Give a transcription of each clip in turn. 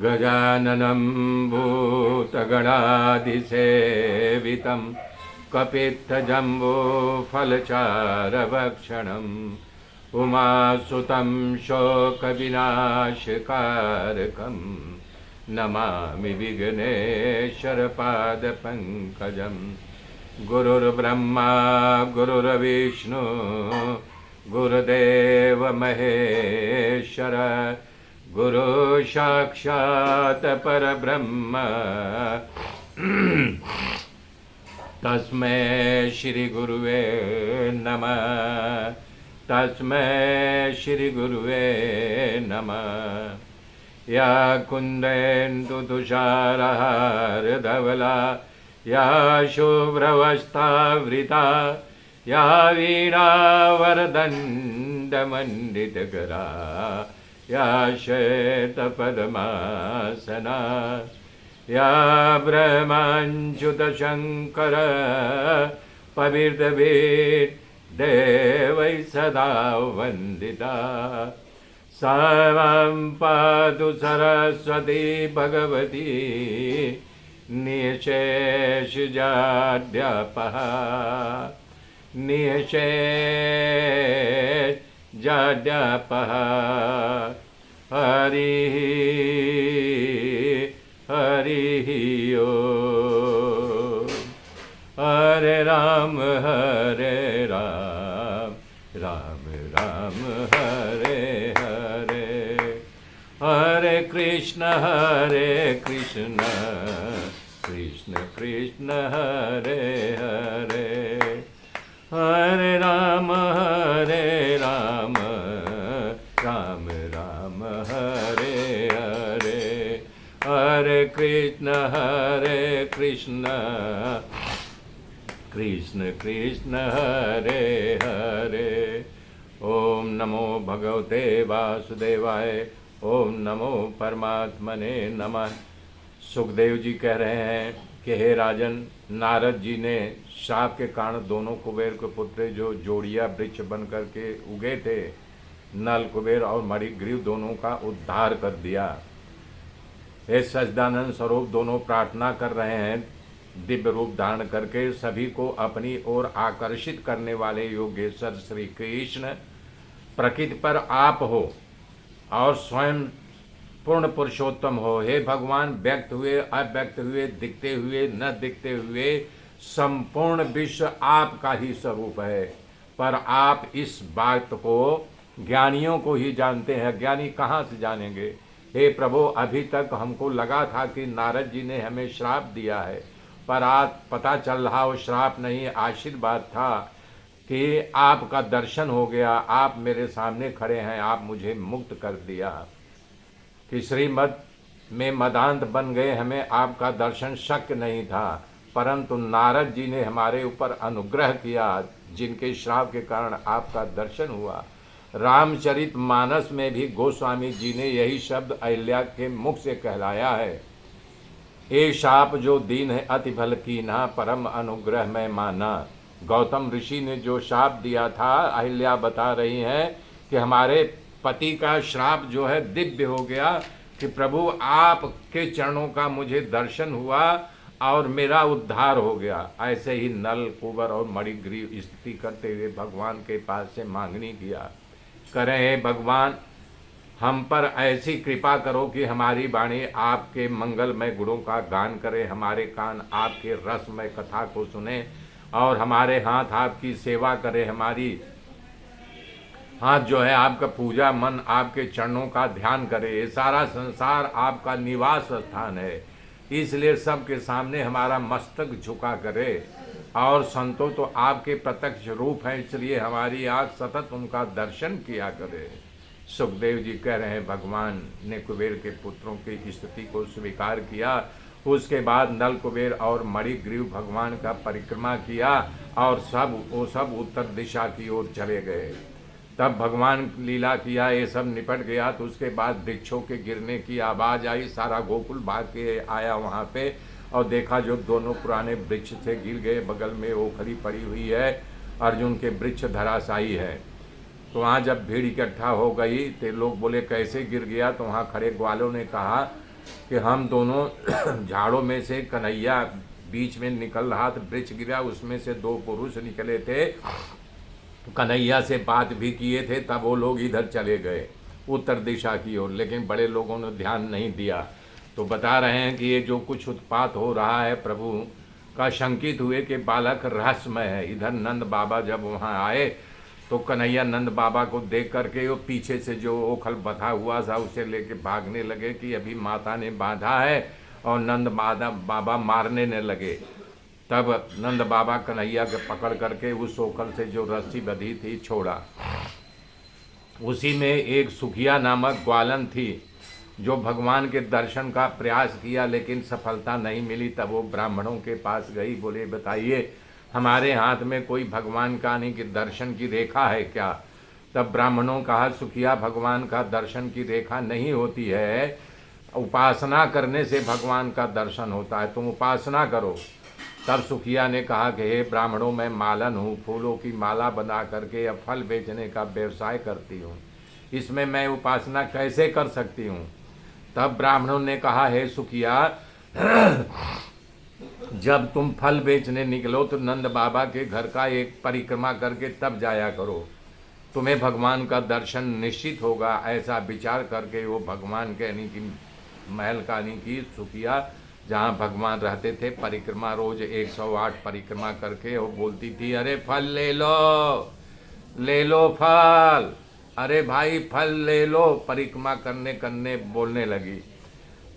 गजाननं भूतगणाधिसेवितं कपित्थजम्बूफलचारभक्षणम् उमासुतं शोकविनाशकारकं नमामि विघ्नेश्वरपादपङ्कजं। गुरुर्ब्रह्मा गुरुर्विष्णु गुरुदेव महेश्वर गुरु साक्षात् परब्रह्म तस्मै श्री गुरुवे नमः। तस्मै श्री गुरुवे नमः। या कुन्देन्दुतुषारहारधवला या शुभ्रवस्त्रावृता या वीणावरदण्डमण्डितकरा या श्वेतपद्मासना या ब्रह्माच्युतशङ्कर पवित्रवीर देवै सदा वन्दिता। सर्वं पातु सरस्वती भगवती निःशेषजाड्यापः निःशेषजाड्यापः। हरिः हरिः ओम्। हरे राम राम राम हरे हरे। हरे कृष्ण कृष्ण कृष्ण हरे हरे। हरे राम राम राम हरे हरे। हरे कृष्ण कृष्ण कृष्ण हरे हरे। ओम नमो भगवते वासुदेवाय। ओम नमो परमात्मने नमः। सुखदेव जी कह रहे हैं कि हे राजन, नारद जी ने शाप के कारण दोनों कुबेर के पुत्र जो जोड़िया वृक्ष बन करके उगे थे, नल कुबेर और मणिग्रीव, दोनों का उद्धार कर दिया। हे सच्चिदानंद स्वरूप, दोनों प्रार्थना कर रहे हैं दिव्य रूप धारण करके सभी को अपनी ओर आकर्षित करने वाले योगेश्वर श्री कृष्ण प्रकृति पर आप हो और स्वयं पूर्ण पुरुषोत्तम हो। हे भगवान, व्यक्त हुए अव्यक्त हुए, दिखते हुए न दिखते हुए, संपूर्ण विश्व आपका ही स्वरूप है। पर आप इस बात को ज्ञानियों को ही जानते हैं, ज्ञानी कहाँ से जानेंगे। हे प्रभु, अभी तक हमको लगा था कि नारद जी ने हमें श्राप दिया है, पर आज पता चल रहा वो श्राप नहीं, आशीर्वाद था कि आपका दर्शन हो गया। आप मेरे सामने खड़े हैं, आप मुझे मुक्त कर दिया कि श्रीमद में मदांत बन गए। हमें आपका दर्शन शक्य नहीं था, परंतु नारद जी ने हमारे ऊपर अनुग्रह किया, जिनके श्राप के कारण आपका दर्शन हुआ। रामचरित मानस में भी गोस्वामी जी ने यही शब्द अहिल्या के मुख से कहलाया है। ए शाप जो दीन है अति भल कीन्हा, परम अनुग्रह में माना। गौतम ऋषि ने जो शाप दिया था, अहिल्या बता रही हैं कि हमारे पति का श्राप जो है दिव्य हो गया कि प्रभु आपके चरणों का मुझे दर्शन हुआ और मेरा उद्धार हो गया। ऐसे ही नल कुबर और मणिग्रीव स्तुति करते हुए भगवान के पास से मांगनी किया, करें हे भगवान, हम पर ऐसी कृपा करो कि हमारी वाणी आपके मंगलमय गुणों का गान करे, हमारे कान आपके रसमय कथा को सुने और हमारे हाथ आपकी सेवा करे, हमारी हाथ जो है आपका पूजा, मन आपके चरणों का ध्यान करे। ये सारा संसार आपका निवास स्थान है, इसलिए सबके सामने हमारा मस्तक झुका करे। और संतों तो आपके प्रत्यक्ष रूप हैं, इसलिए हमारी आँख सतत उनका दर्शन किया करे। सुखदेव जी कह रहे हैं भगवान ने कुबेर के पुत्रों की स्तुति को स्वीकार किया। उसके बाद नल कुबेर और मणिग्रीव भगवान का परिक्रमा किया और वो सब उत्तर दिशा की ओर चले गए। तब भगवान लीला किया, ये सब निपट गया तो उसके बाद वृक्षों के गिरने की आवाज़ आई। सारा गोकुल भाग के आया वहाँ पे और देखा जो दोनों पुराने वृक्ष से गिर गए, बगल में ओखली पड़ी हुई है, अर्जुन के वृक्ष धराशायी है। तो वहाँ जब भीड़ इकट्ठा हो गई तो लोग बोले कैसे गिर गया, तो वहाँ खड़े ग्वालों ने कहा कि हम दोनों झाड़ों में से कन्हैया बीच में निकल रहा था, वृक्ष गिरा, उसमें से दो पुरुष निकले थे, कन्हैया से बात भी किए थे, तब वो लोग इधर चले गए उत्तर दिशा की ओर, लेकिन बड़े लोगों ने ध्यान नहीं दिया। तो बता रहे हैं कि ये जो कुछ उत्पात हो रहा है प्रभु का शंकित हुए कि बालक रहस्यमय है। इधर नंद बाबा जब वहाँ आए तो कन्हैया नंद बाबा को देख करके वो पीछे से जो ओखल बंधा हुआ था उसे लेके भागने लगे कि अभी माता ने बांधा है, और नंद बाबा मारने न लगे। तब नंद बाबा कन्हैया के पकड़ करके उस ओखल से जो रस्सी बंधी थी छोड़ा। उसी में एक सुखिया नामक ग्वालन थी जो भगवान के दर्शन का प्रयास किया लेकिन सफलता नहीं मिली। तब वो ब्राह्मणों के पास गई, बोले बताइए हमारे हाथ में कोई भगवान का नहीं कि दर्शन की रेखा है क्या? तब ब्राह्मणों कहा सुखिया भगवान का दर्शन की रेखा नहीं होती है, उपासना करने से भगवान का दर्शन होता है, तुम उपासना करो। तब सुखिया ने कहा कि हे ब्राह्मणों, मैं मालन हूँ, फूलों की माला बना करके अब फल बेचने का व्यवसाय करती हूँ, इसमें मैं उपासना कैसे कर सकती हूँ? तब ब्राह्मणों ने कहा हे सुखिया, जब तुम फल बेचने निकलो तो नंद बाबा के घर का एक परिक्रमा करके तब जाया करो, तुम्हें भगवान का दर्शन निश्चित होगा। ऐसा विचार करके वो भगवान के यानी कि महल का यानी कि सुखिया जहाँ भगवान रहते थे परिक्रमा रोज 108 परिक्रमा करके वो बोलती थी अरे फल ले लो, ले लो फल, अरे भाई फल ले लो, परिक्रमा करने करने बोलने लगी।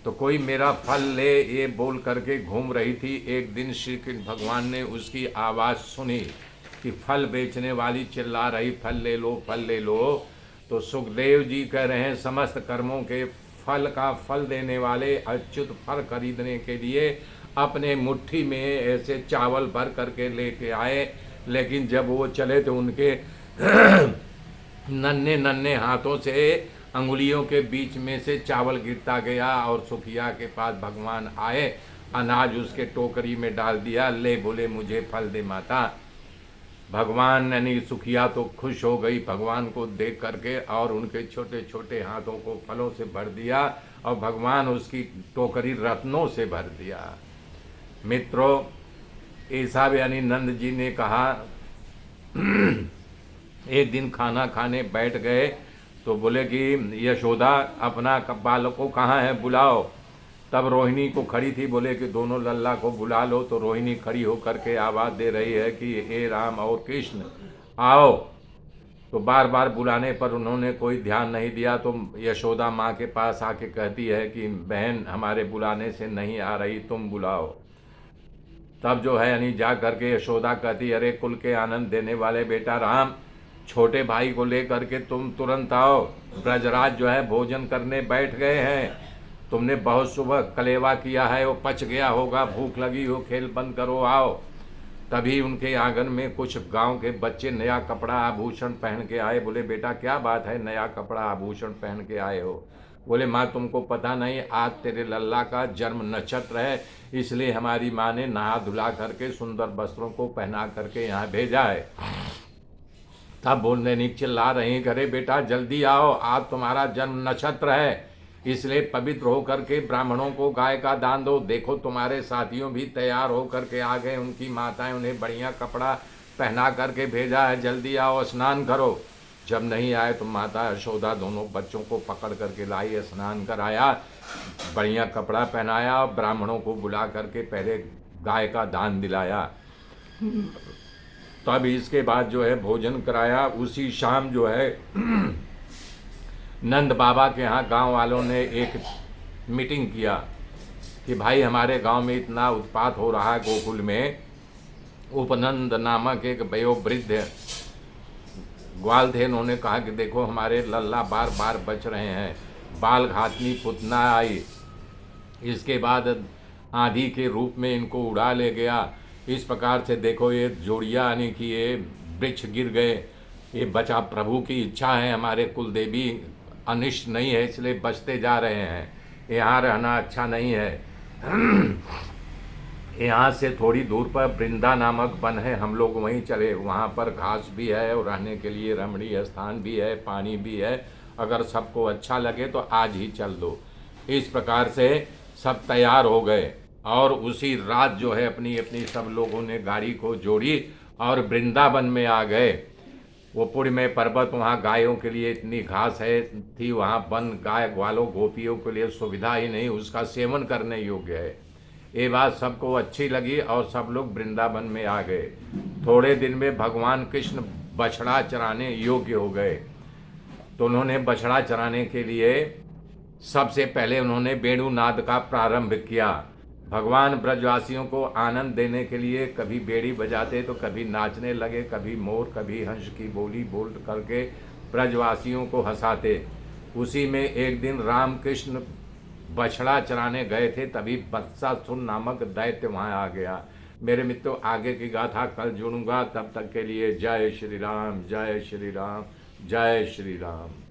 तो कोई मेरा फल ले ये बोल करके घूम रही थी। एक दिन श्री कृष्ण भगवान ने उसकी आवाज़ सुनी कि फल बेचने वाली चिल्ला रही फल ले लो, फल ले लो। तो सुखदेव जी कह रहे हैं समस्त कर्मों के फल का फल देने वाले अच्युत फल खरीदने के लिए अपने मुट्ठी में ऐसे चावल भर करके लेके आए, लेकिन जब वो चले तो उनके नन्हे नन्हे हाथों से अंगुलियों के बीच में से चावल गिरता गया और सुखिया के पास भगवान आए, अनाज उसके टोकरी में डाल दिया, ले बोले मुझे फल दे माता। भगवान यानी सुखिया तो खुश हो गई भगवान को देख करके और उनके छोटे छोटे हाथों को फलों से भर दिया और भगवान उसकी टोकरी रत्नों से भर दिया। मित्रों, ऐसा यानी नंद जी ने कहा एक दिन खाना खाने बैठ गए तो बोले कि यशोदा अपना बालक को कहाँ है बुलाओ। तब रोहिणी को खड़ी थी, बोले कि दोनों लल्ला को बुला लो। तो रोहिणी खड़ी होकर के आवाज़ दे रही है कि हे राम और कृष्ण आओ। तो बार बार बुलाने पर उन्होंने कोई ध्यान नहीं दिया। तो यशोदा माँ के पास आके कहती है कि बहन हमारे बुलाने से नहीं आ रही, तुम बुलाओ। तब जो है यानी जा करके यशोदा कहती अरे कुल के आनंद देने वाले बेटा राम, छोटे भाई को लेकर के तुम तुरंत आओ, ब्रजराज जो है भोजन करने बैठ गए हैं, तुमने बहुत सुबह कलेवा किया है, वो पच गया होगा, भूख लगी हो, खेल बंद करो आओ। तभी उनके आंगन में कुछ गांव के बच्चे नया कपड़ा आभूषण पहन के आए। बोले बेटा क्या बात है, नया कपड़ा आभूषण पहन के आए हो? बोले माँ तुमको पता नहीं, आज तेरे लल्ला का जन्म नक्षत्र है, इसलिए हमारी माँ ने नहा धुला करके सुंदर वस्त्रों को पहना करके यहाँ भेजा है। तब बोलने नहीं चिल्ला रही, करे बेटा जल्दी आओ, आज तुम्हारा जन्म नक्षत्र है, इसलिए पवित्र होकर के ब्राह्मणों को गाय का दान दो। देखो तुम्हारे साथियों भी तैयार होकर के आ गए, उनकी माताएं उन्हें बढ़िया कपड़ा पहना करके भेजा है, जल्दी आओ स्नान करो। जब नहीं आए तो माता यशोदा दोनों बच्चों को पकड़ करके लाई, स्नान कराया, बढ़िया कपड़ा पहनाया और ब्राह्मणों को बुला करके पहले गाय का दान दिलाया। तब इसके बाद जो है भोजन कराया। उसी शाम जो है नंद बाबा के यहाँ गांव वालों ने एक मीटिंग किया कि भाई हमारे गांव में इतना उत्पात हो रहा है गोकुल में। उपनंद नामक एक वयोवृद्ध ग्वाल थे, उन्होंने कहा कि देखो हमारे लल्ला बार बार बच रहे हैं। बाल घातनी पुतना आई, इसके बाद आंधी के रूप में इनको उड़ा ले गया। इस प्रकार से देखो ये जोड़िया यानी कि ये वृक्ष गिर गए, ये बचा प्रभु की इच्छा है, हमारे कुल देवी अनिष्ट नहीं है इसलिए बचते जा रहे हैं। यहाँ रहना अच्छा नहीं है। यहाँ से थोड़ी दूर पर वृंदा नामक वन है, हम लोग वहीं चले, वहाँ पर घास भी है और रहने के लिए रमणीय स्थान भी है, पानी भी है। अगर सबको अच्छा लगे तो आज ही चल दो। इस प्रकार से सब तैयार हो गए और उसी रात जो है अपनी अपनी सब लोगों ने गाड़ी को जोड़ी और वृंदावन में आ गए। वो पुण्य में पर्वत, वहाँ गायों के लिए इतनी घास है थी, वहाँ वन गाय ग्वालों गोपियों के लिए सुविधा ही नहीं उसका सेवन करने योग्य है। ये बात सबको अच्छी लगी और सब लोग वृंदावन में आ गए। थोड़े दिन में भगवान कृष्ण बछड़ा चराने योग्य हो गए। तो उन्होंने बछड़ा चराने के लिए सबसे पहले उन्होंने वेणुनाद का प्रारंभ किया। भगवान ब्रजवासियों को आनंद देने के लिए कभी बेड़ी बजाते तो कभी नाचने लगे, कभी मोर कभी हंस की बोली बोल करके ब्रजवासियों को हंसाते। उसी में एक दिन रामकृष्ण बछड़ा चराने गए थे, तभी बत्सासुर नामक दैत्य वहाँ आ गया। मेरे मित्रों, आगे की गाथा कल जुड़ूंगा, तब तक के लिए जय श्री राम, जय श्री राम, जय श्री राम।